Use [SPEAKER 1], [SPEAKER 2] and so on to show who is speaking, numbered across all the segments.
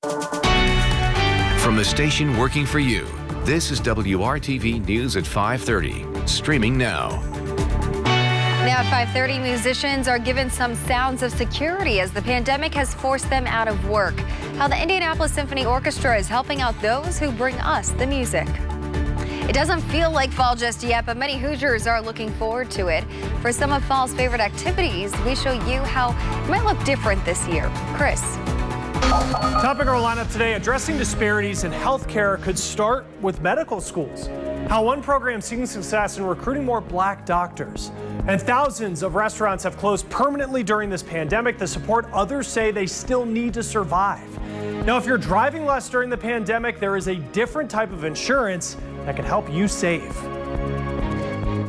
[SPEAKER 1] From the station working for you, this is WRTV News at 5:30, streaming now.
[SPEAKER 2] Now at 5:30, musicians are given some sounds of security as the pandemic has forced them out of work. How the Indianapolis Symphony Orchestra is helping out those who bring us the music. It doesn't feel like fall just yet, but many Hoosiers are looking forward to it. For some of fall's favorite activities, we show you how it might look different this year. Chris.
[SPEAKER 3] Topic of our lineup today, addressing disparities in healthcare could start with medical schools. How one program's seeing success in recruiting more black doctors. And thousands of restaurants have closed permanently during this pandemic. The support others say they still need to survive. Now, if you're driving less during the pandemic, there is a different type of insurance that can help you save.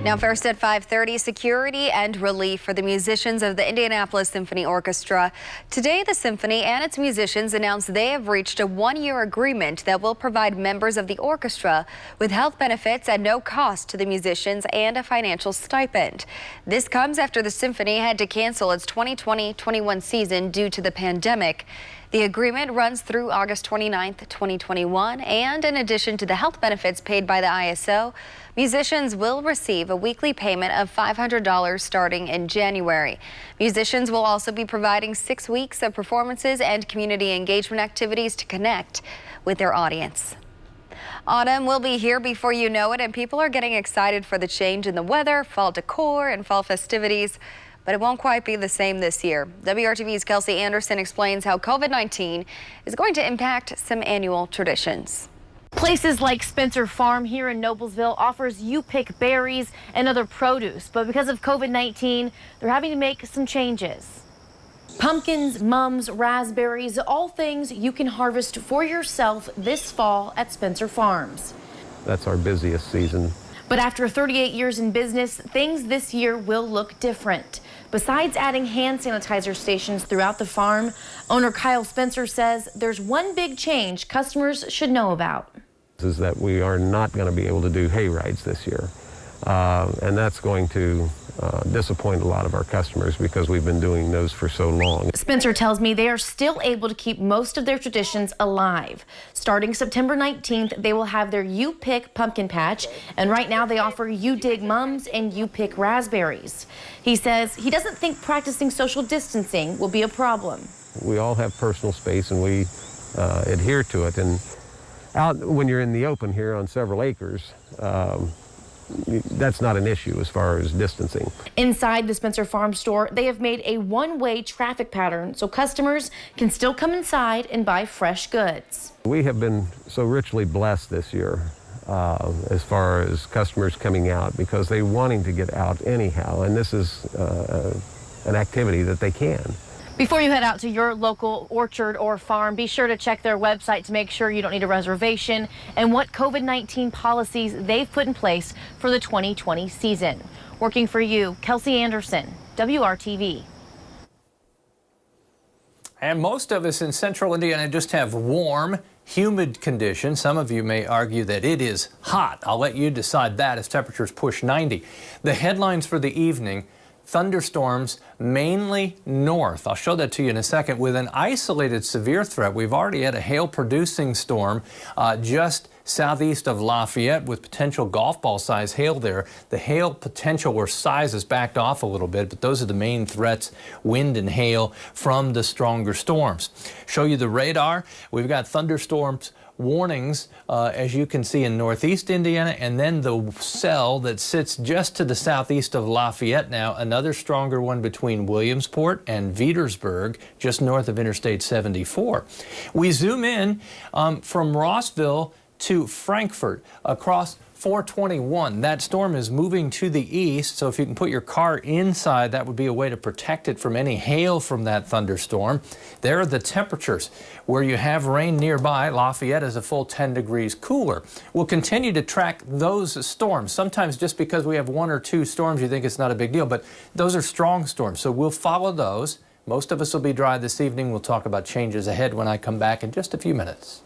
[SPEAKER 2] Now first at 5:30, security and relief for the musicians of the Indianapolis Symphony Orchestra. Today, the symphony and its musicians announced they have reached a one-year agreement that will provide members of the orchestra with health benefits at no cost to the musicians and a financial stipend. This comes after the symphony had to cancel its 2020-21 season due to the pandemic. The agreement runs through August 29th, 2021, and in addition to the health benefits paid by the ISO, musicians will receive a weekly payment of $500 starting in January. Musicians will also be providing 6 weeks of performances and community engagement activities to connect with their audience. Autumn will be here before you know it, and people are getting excited for the change in the weather, fall decor, and fall festivities. But it won't quite be the same this year. WRTV's Kelsey Anderson explains how COVID-19 is going to impact some annual traditions.
[SPEAKER 4] Places like Spencer Farm here in Noblesville offers you pick berries and other produce, but because of COVID-19, they're having to make some changes. Pumpkins, mums, raspberries, all things you can harvest for yourself this fall at Spencer Farms.
[SPEAKER 5] That's our busiest season.
[SPEAKER 4] But after 38 years in business, things this year will look different. Besides adding hand sanitizer stations throughout the farm, owner Kyle Spencer says there's one big change customers should know about.
[SPEAKER 5] Is that we are not going to be able to do hay rides this year. And that's going to disappoint a lot of our customers because we've been doing those for so long.
[SPEAKER 4] Spencer tells me they are still able to keep most of their traditions alive. Starting September 19th, they will have their You Pick pumpkin patch, and right now they offer You Dig mums and You Pick raspberries. He says he doesn't think practicing social distancing will be a problem.
[SPEAKER 5] We all have personal space and we adhere to it. And out when you're in the open here on several acres, that's not an issue as far as distancing.
[SPEAKER 4] Inside the Spencer Farm store, they have made a one-way traffic pattern so customers can still come inside and buy fresh goods.
[SPEAKER 5] We have been so richly blessed this year as far as customers coming out because they're wanting to get out anyhow, and this is an activity that they can.
[SPEAKER 4] Before you head out to your local orchard or farm, be sure to check their website to make sure you don't need a reservation and what COVID-19 policies they've put in place for the 2020 season. Working for you, Kelsey Anderson, WRTV.
[SPEAKER 6] And most of us in central Indiana just have warm, humid conditions. Some of you may argue that it is hot. I'll let you decide that as temperatures push 90. The headlines for the evening: thunderstorms mainly north. I'll show that to you in a second with an isolated severe threat. We've already had a hail-producing storm just southeast of Lafayette with potential golf ball size hail there. The hail potential or size has backed off a little bit, but those are the main threats, wind and hail from the stronger storms. Show you the radar. We've got thunderstorms warnings, as you can see in northeast Indiana, and then the cell that sits just to the southeast of Lafayette now, another stronger one between Williamsport and Veedersburg, just north of Interstate 74. We zoom in from Rossville to Frankfort across 421. That storm is moving to the east, so if you can put your car inside, that would be a way to protect it from any hail from that thunderstorm. There are the temperatures. Where you have rain nearby, Lafayette is a full 10 degrees cooler. We'll continue to track those storms. Sometimes just because we have one or two storms, you think it's not a big deal, but those are strong storms, so we'll follow those. Most of us will be dry this evening. We'll talk about changes ahead when I come back in just a few minutes.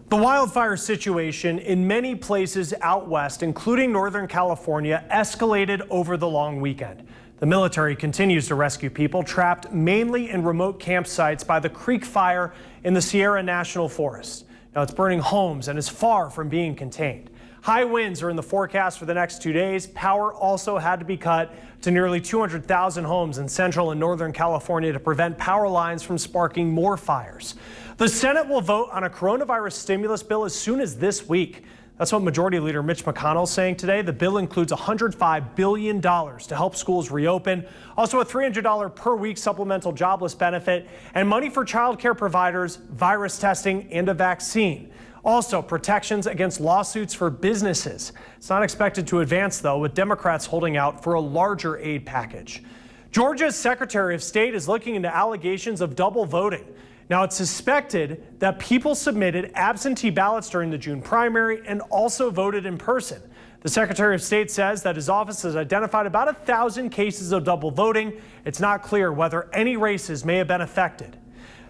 [SPEAKER 3] The wildfire situation in many places out west, including Northern California, escalated over the long weekend. The military continues to rescue people trapped mainly in remote campsites by the Creek Fire in the Sierra National Forest. Now it's burning homes and is far from being contained. High winds are in the forecast for the next 2 days. Power also had to be cut to nearly 200,000 homes in central and northern California to prevent power lines from sparking more fires. The Senate will vote on a coronavirus stimulus bill as soon as this week. That's what Majority Leader Mitch McConnell is saying today. The bill includes $105 billion to help schools reopen, also a $300 per week supplemental jobless benefit, and money for child care providers, virus testing, and a vaccine. Also, protections against lawsuits for businesses. It's not expected to advance, though, with Democrats holding out for a larger aid package. Georgia's Secretary of State is looking into allegations of double voting. Now, it's suspected that people submitted absentee ballots during the June primary and also voted in person. The Secretary of State says that his office has identified about 1,000 cases of double voting. It's not clear whether any races may have been affected.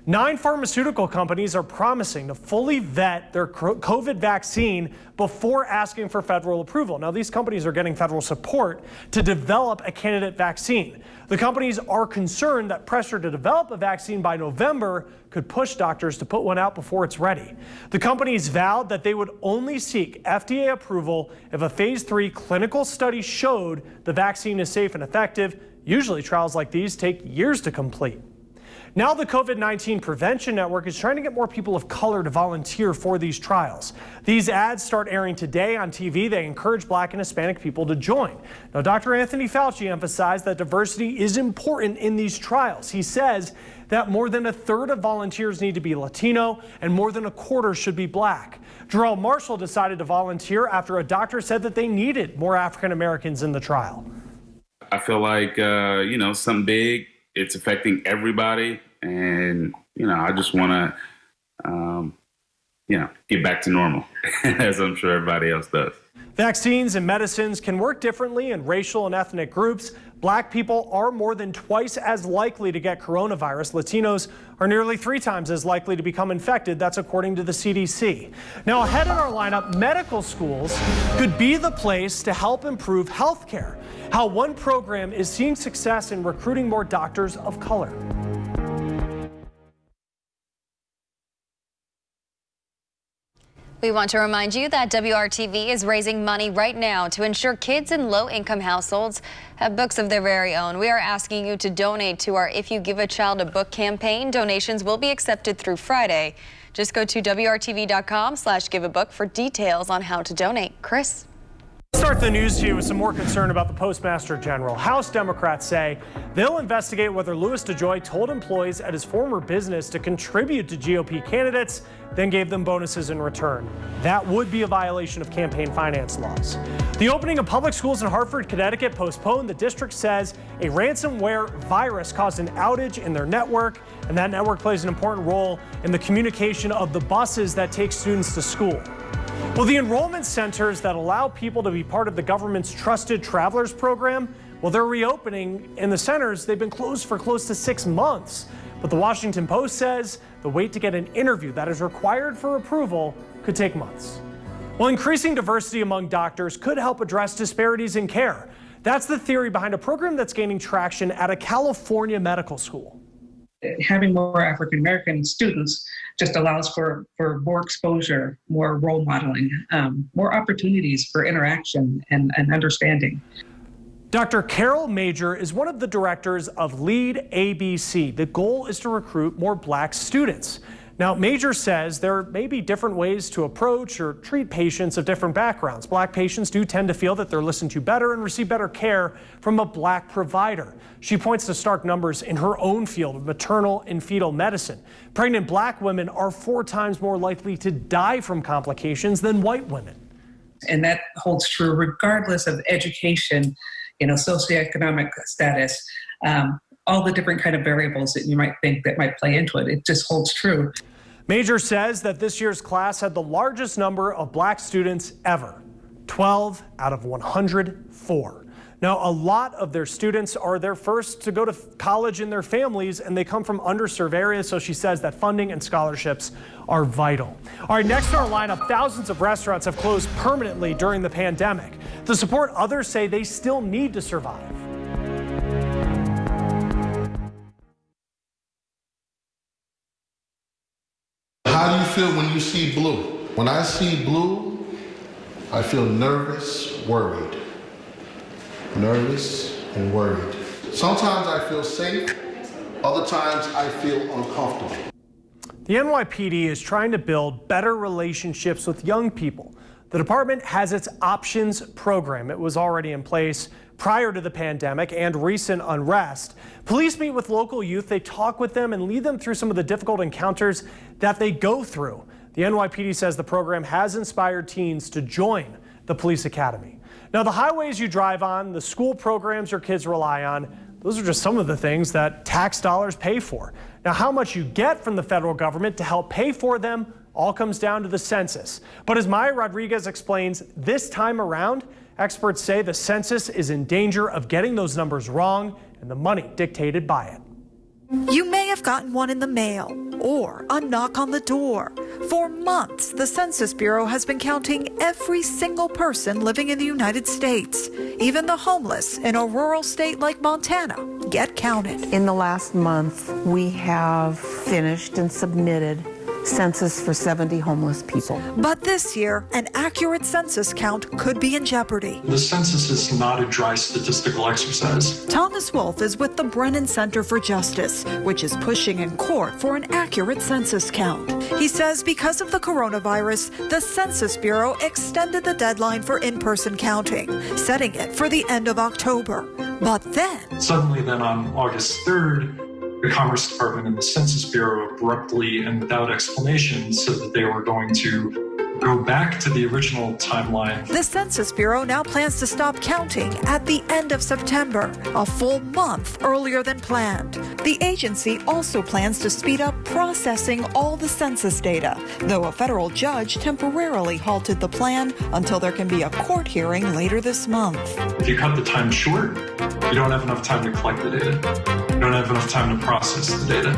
[SPEAKER 3] 9 pharmaceutical companies are promising to fully vet their COVID vaccine before asking for federal approval. Now, these companies are getting federal support to develop a candidate vaccine. The companies are concerned that pressure to develop a vaccine by November could push doctors to put one out before it's ready. The companies vowed that they would only seek FDA approval if a phase 3 clinical study showed the vaccine is safe and effective. Usually trials like these take years to complete. Now the COVID-19 Prevention Network is trying to get more people of color to volunteer for these trials. These ads start airing today on TV. They encourage Black and Hispanic people to join. Now, Dr. Anthony Fauci emphasized that diversity is important in these trials. He says that more than 1/3 of volunteers need to be Latino and more than 1/4 should be Black. Jarrell Marshall decided to volunteer after a doctor said that they needed more African Americans in the trial.
[SPEAKER 7] I feel like, something big. It's affecting everybody, and I just want to, get back to normal, as I'm sure everybody else does.
[SPEAKER 3] Vaccines and medicines can work differently in racial and ethnic groups. Black people are more than twice as likely to get coronavirus. Latinos are nearly 3 times as likely to become infected. That's according to the CDC. Now, ahead in our lineup, medical schools could be the place to help improve health care. How one program is seeing success in recruiting more doctors of color.
[SPEAKER 2] We want to remind you that WRTV is raising money right now to ensure kids in low-income households have books of their very own. We are asking you to donate to our If You Give a Child a Book campaign. Donations will be accepted through Friday. Just go to WRTV.com/giveabook for details on how to donate. Chris?
[SPEAKER 3] Start the news here with some more concern about the Postmaster General. House Democrats say they'll investigate whether Louis DeJoy told employees at his former business to contribute to GOP candidates, then gave them bonuses in return. That would be a violation of campaign finance laws. The opening of public schools in Hartford, Connecticut postponed. The district says a ransomware virus caused an outage in their network, and that network plays an important role in the communication of the buses that take students to school. Well, the enrollment centers that allow people to be part of the government's Trusted Travelers program, well, they're reopening. In the centers, they've been closed for close to 6 months. But the Washington Post says the wait to get an interview that is required for approval could take months. Well, increasing diversity among doctors could help address disparities in care. That's the theory behind a program that's gaining traction at a California medical school.
[SPEAKER 8] Having more African American students just allows for more exposure, more role modeling, more opportunities for interaction and understanding.
[SPEAKER 3] Dr. Carol Major is one of the directors of Lead ABC. The goal is to recruit more Black students. Now, Major says there may be different ways to approach or treat patients of different backgrounds. Black patients do tend to feel that they're listened to better and receive better care from a Black provider. She points to stark numbers in her own field of maternal and fetal medicine. Pregnant Black women are 4 times more likely to die from complications than white women.
[SPEAKER 8] And that holds true regardless of education, socioeconomic status, all the different kind of variables that you might think that might play into it. It just holds true.
[SPEAKER 3] Major says that this year's class had the largest number of Black students ever, 12 out of 104. Now, a lot of their students are their first to go to college in their families, and they come from underserved areas, so she says that funding and scholarships are vital. All right, next to our lineup, thousands of restaurants have closed permanently during the pandemic. To support others say they still need to survive.
[SPEAKER 9] How do you feel when you see blue? When I see blue, I feel nervous, worried. Nervous and worried. Sometimes I feel safe, other times I feel uncomfortable.
[SPEAKER 3] The NYPD is trying to build better relationships with young people. The department has its Options program. It was already in place prior to the pandemic and recent unrest. Police meet with local youth, they talk with them and lead them through some of the difficult encounters that they go through. The NYPD says the program has inspired teens to join the police academy. Now, the highways you drive on, the school programs your kids rely on, those are just some of the things that tax dollars pay for. Now, how much you get from the federal government to help pay for them all comes down to the census. But as Maya Rodriguez explains, this time around, experts say the census is in danger of getting those numbers wrong and the money dictated by it.
[SPEAKER 10] You may have gotten one in the mail or a knock on the door. For months, the Census Bureau has been counting every single person living in the United States. Even the homeless in a rural state like Montana get counted.
[SPEAKER 11] In the last month, we have finished and submitted census for 70 homeless people.
[SPEAKER 10] But this year, an accurate census count could be in jeopardy.
[SPEAKER 12] The census is not a dry statistical exercise.
[SPEAKER 10] Thomas Wolf is with the Brennan Center for Justice, which is pushing in court for an accurate census count. He says because of the coronavirus, the Census Bureau extended the deadline for in-person counting, setting it for the end of October. But then...
[SPEAKER 12] Suddenly then on August 3rd, the Commerce Department and the Census Bureau abruptly and without explanation said that they were going to go back to the original timeline.
[SPEAKER 10] The Census Bureau now plans to stop counting at the end of September, a full month earlier than planned. The agency also plans to speed up processing all the census data, though a federal judge temporarily halted the plan until there can be a court hearing later this month.
[SPEAKER 12] If you cut the time short, you don't have enough time to collect the data. You don't have enough time to process the data.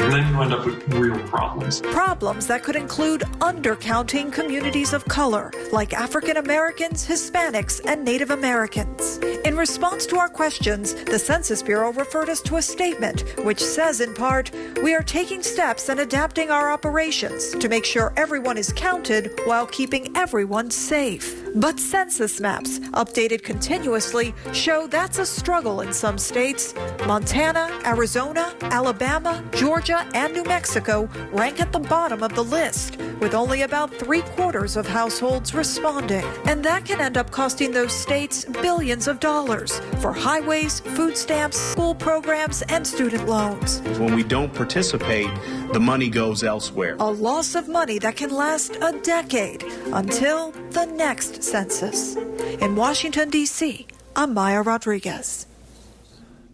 [SPEAKER 12] And then you end up with real problems.
[SPEAKER 10] Problems that could include undercounting communities of color, like African Americans, Hispanics, and Native Americans. In response to our questions, the Census Bureau referred us to a statement which says in part, "We are taking steps and adapting our operations to make sure everyone is counted while keeping everyone safe." But census maps, updated continuously, show that's a struggle in some states. Montana, Arizona, Alabama, Georgia, and New Mexico rank at the bottom of the list, with only about 3/4 of households responding. And that can end up costing those states billions of dollars for highways, food stamps, school programs, and student loans.
[SPEAKER 13] When we don't participate, the money goes elsewhere.
[SPEAKER 10] A loss of money that can last a decade until the next census. In Washington, D.C., I'm Maya Rodriguez.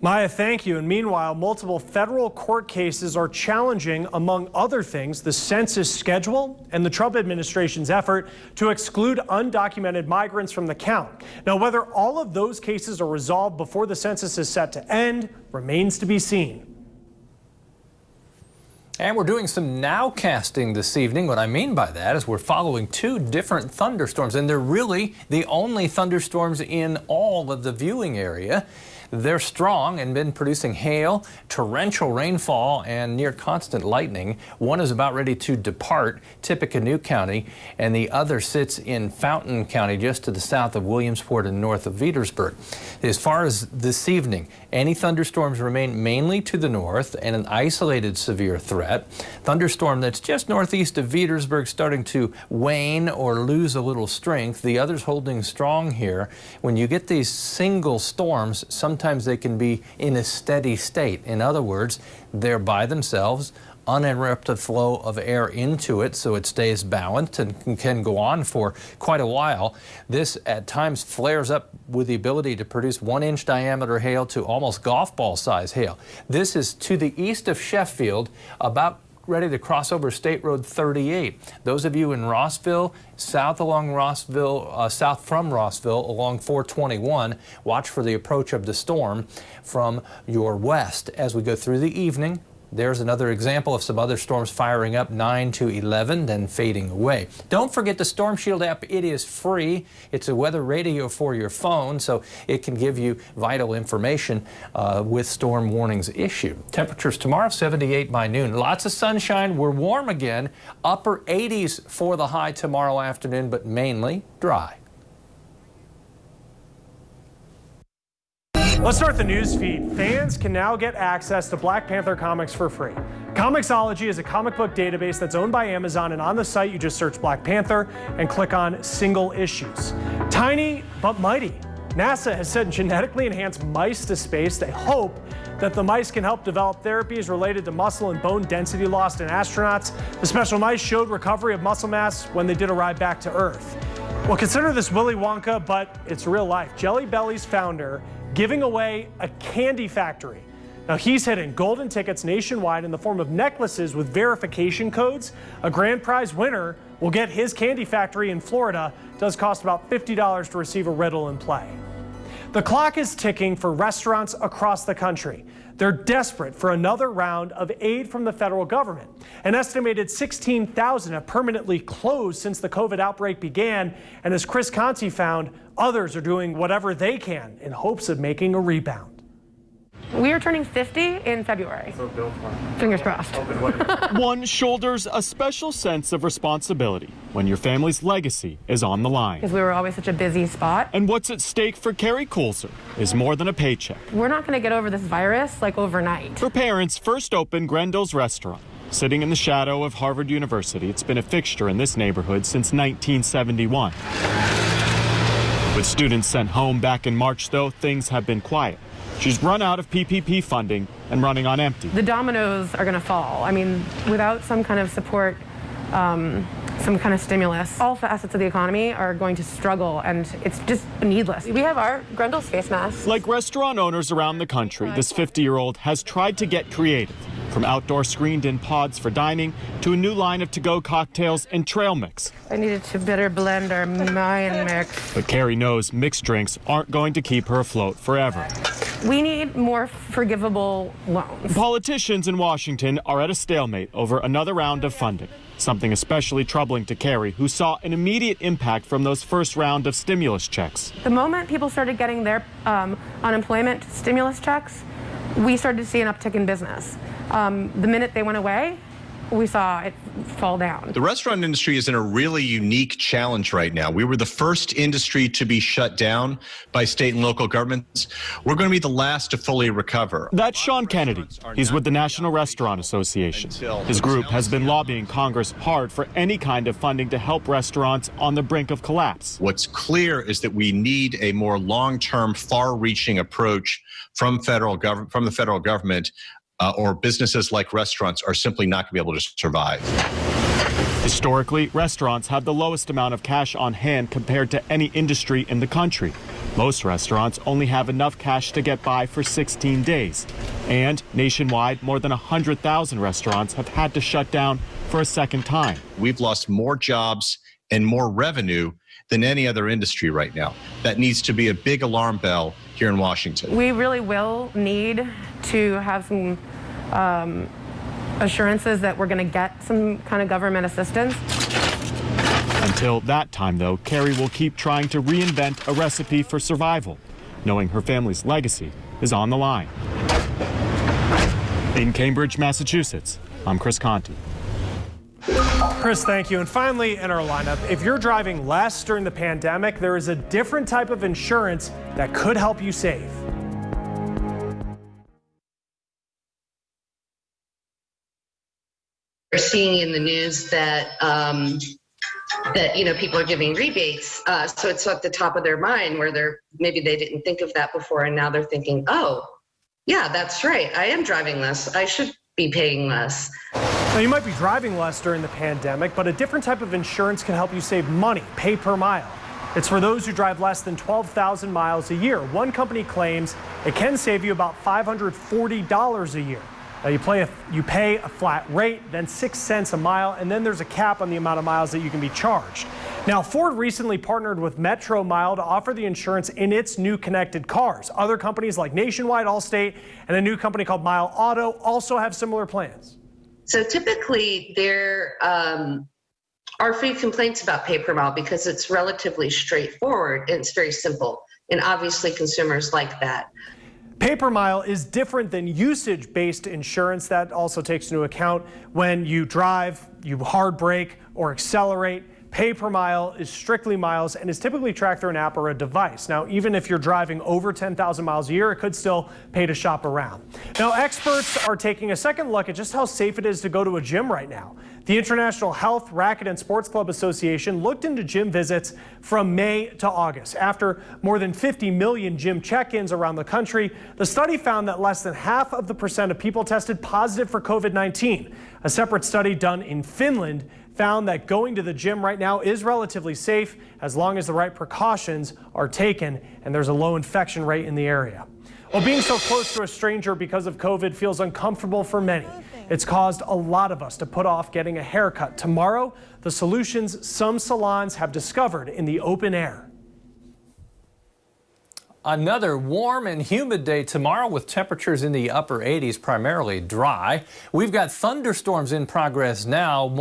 [SPEAKER 3] Maya, thank you. And meanwhile, multiple federal court cases are challenging, among other things, the census schedule and the Trump administration's effort to exclude undocumented migrants from the count. Now, whether all of those cases are resolved before the census is set to end remains to be seen.
[SPEAKER 6] And we're doing some nowcasting this evening. What I mean by that is we're following two different thunderstorms, and they're really the only thunderstorms in all of the viewing area. They're strong and been producing hail, torrential rainfall, and near constant lightning. One is about ready to depart Tippecanoe County, and the other sits in Fountain County, just to the south of Williamsport and north of Petersburg. As far as this evening, any thunderstorms remain mainly to the north and an isolated severe threat. Thunderstorm that's just northeast of Petersburg starting to wane or lose a little strength. The others holding strong here. When you get these single storms, sometimes they can be in a steady state. In other words, they're by themselves, uninterrupted flow of air into it so it stays balanced and can go on for quite a while. This at times flares up with the ability to produce 1-inch diameter hail to almost golf ball size hail. This is to the east of Sheffield, about ready to cross over State Road 38. Those of you in Rossville, south along Rossville, south from Rossville along 421, watch for the approach of the storm from your west. As we go through the evening, There's another example of some other storms firing up, 9 to 11, then fading away. Don't forget the Storm Shield app. It is free. It's a weather radio for your phone, so it can give you vital information with storm warnings issued. Temperatures tomorrow, 78 by noon. Lots of sunshine. We're warm again. Upper 80s for the high tomorrow afternoon, but mainly dry.
[SPEAKER 3] Let's start the news feed. Fans can now get access to Black Panther comics for free. Comixology is a comic book database that's owned by Amazon, and on the site you just search Black Panther and click on single issues. Tiny but mighty. NASA has sent genetically enhanced mice to space. They hope that the mice can help develop therapies related to muscle and bone density lost in astronauts. The special mice showed recovery of muscle mass when they did arrive back to Earth. Well, consider this Willy Wonka, but it's real life. Jelly Belly's founder giving away a candy factory. Now, he's hitting golden tickets nationwide in the form of necklaces with verification codes. A grand prize winner will get his candy factory in Florida. It does cost about $50 to receive a riddle and play. The clock is ticking for restaurants across the country. They're desperate for another round of aid from the federal government. An estimated 16,000 have permanently closed since the COVID outbreak began. And as Chris Conti found, others are doing whatever they can in hopes of making a rebound.
[SPEAKER 14] We are turning 50 in February. Fingers crossed.
[SPEAKER 15] One shoulders a special sense of responsibility when your family's legacy is on the line.
[SPEAKER 14] Because we were always such a busy spot.
[SPEAKER 15] And what's at stake for Carrie Coulser is more than a paycheck.
[SPEAKER 14] We're not going to get over this virus like overnight.
[SPEAKER 15] Her parents first opened Grendel's restaurant. Sitting in the shadow of Harvard University, it's been a fixture in this neighborhood since 1971. With students sent home back in March, though, things have been quiet. She's run out of PPP funding and running on empty.
[SPEAKER 14] The dominoes are going to fall. I mean, without some kind of support, some kind of stimulus, all facets of the economy are going to struggle, and it's just needless. We have our Grendel's face masks.
[SPEAKER 15] Like restaurant owners around the country, this 50-year-old has tried to get creative. From outdoor screened-in pods for dining to a new line of to-go cocktails and trail mix.
[SPEAKER 14] I needed to better blend our Mayan mix.
[SPEAKER 15] But Carrie knows mixed drinks aren't going to keep her afloat forever.
[SPEAKER 14] We need more forgivable loans.
[SPEAKER 15] Politicians in Washington are at a stalemate over another round of funding. Something especially troubling to Carrie, who saw an immediate impact from those first round of stimulus checks.
[SPEAKER 14] The moment people started getting their unemployment stimulus checks, we started to see an uptick in business. The minute they went away, we saw it fall down.
[SPEAKER 16] The restaurant industry is in a really unique challenge right now. We were the first industry to be shut down by state and local governments. We're going to be the last to fully recover.
[SPEAKER 15] That's Sean Kennedy. He's with the National Restaurant Association. His group has been lobbying Congress hard for any kind of funding to help restaurants on the brink of collapse.
[SPEAKER 16] What's clear is that we need a more long-term, far-reaching approach from the federal government, or businesses like restaurants are simply not going to be able to survive.
[SPEAKER 15] Historically, restaurants have the lowest amount of cash on hand compared to any industry in the country. Most restaurants only have enough cash to get by for 16 days. And nationwide, more than 100,000 restaurants have had to shut down for a second time.
[SPEAKER 16] We've lost more jobs and more revenue than any other industry right now. That needs to be a big alarm bell here in Washington.
[SPEAKER 14] We really will need to have some assurances that we're going to get some kind of government assistance.
[SPEAKER 15] Until that time, though, Carrie will keep trying to reinvent a recipe for survival, knowing her family's legacy is on the line. In Cambridge, Massachusetts, I'm Chris Conti.
[SPEAKER 3] Chris, thank you. And finally, in our lineup, if you're driving less during the pandemic, there is a different type of insurance that could help you save.
[SPEAKER 17] We're seeing in the news that people are giving rebates, so it's at the top of their mind where maybe they didn't think of that before, and now they're thinking, oh, yeah, that's right. I am driving less. I should be paying less.
[SPEAKER 3] Now, you might be driving less during the pandemic, but a different type of insurance can help you save money, pay per mile. It's for those who drive less than 12,000 miles a year. One company claims it can save you about $540 a year. Now, you pay a flat rate, then 6 cents a mile, and then there's a cap on the amount of miles that you can be charged. Now, Ford recently partnered with Metro Mile to offer the insurance in its new connected cars. Other companies like Nationwide, Allstate, and a new company called Mile Auto also have similar plans.
[SPEAKER 17] So typically there are few complaints about pay-per-mile because it's relatively straightforward and it's very simple. And obviously consumers like that.
[SPEAKER 3] Pay-per-mile is different than usage-based insurance. That also takes into account when you drive, you hard brake, or accelerate. Pay-per-mile is strictly miles and is typically tracked through an app or a device. Now, even if you're driving over 10,000 miles a year, it could still pay to shop around. Now, experts are taking a second look at just how safe it is to go to a gym right now. The International Health, Racquet, and Sports Club Association looked into gym visits from May to August. After more than 50 million gym check-ins around the country, the study found that less than half of the percent of people tested positive for COVID-19. A separate study done in Finland found that going to the gym right now is relatively safe as long as the right precautions are taken and there's a low infection rate in the area. Well, being so close to a stranger because of COVID feels uncomfortable for many. It's caused a lot of us to put off getting a haircut. Tomorrow, the solutions some salons have discovered in the open air.
[SPEAKER 6] Another warm and humid day tomorrow with temperatures in the upper 80s, primarily dry. We've got thunderstorms in progress now.